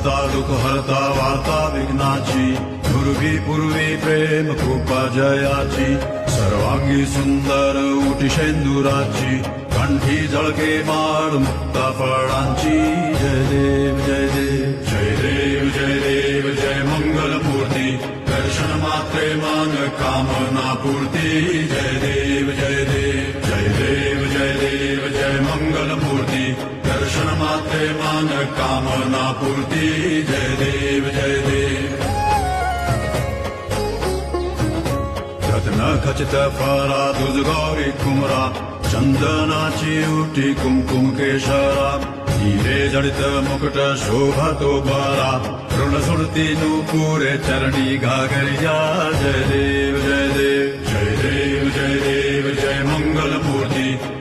करता दुःख हरता वार्ता विघ्नाची पूर्वी पूर्वी प्रेम कृपा जयाची सर्वांगी सुंदर उटी शेंदुराची कंठी जळके माळ मुक्ता फळांची जय देव जय देव जय देव जय देव जय मंगल मूर्ती दर्शन मात्रे मन कामना पूर्ती जय देव जय देव जय देव जय देव जय मंगल मूर्ती दर्शन मात्रे मन कामना पूर्ती जय देव जय देव रत्न खचित फरा दुज गौरी कुमरा चंदनाची उटी कुमकुम केशरा हिरे जडित मुकुट शोभतो बरा ऋण सुरती नुपुरे चरणी घागरिया जय देव जय देव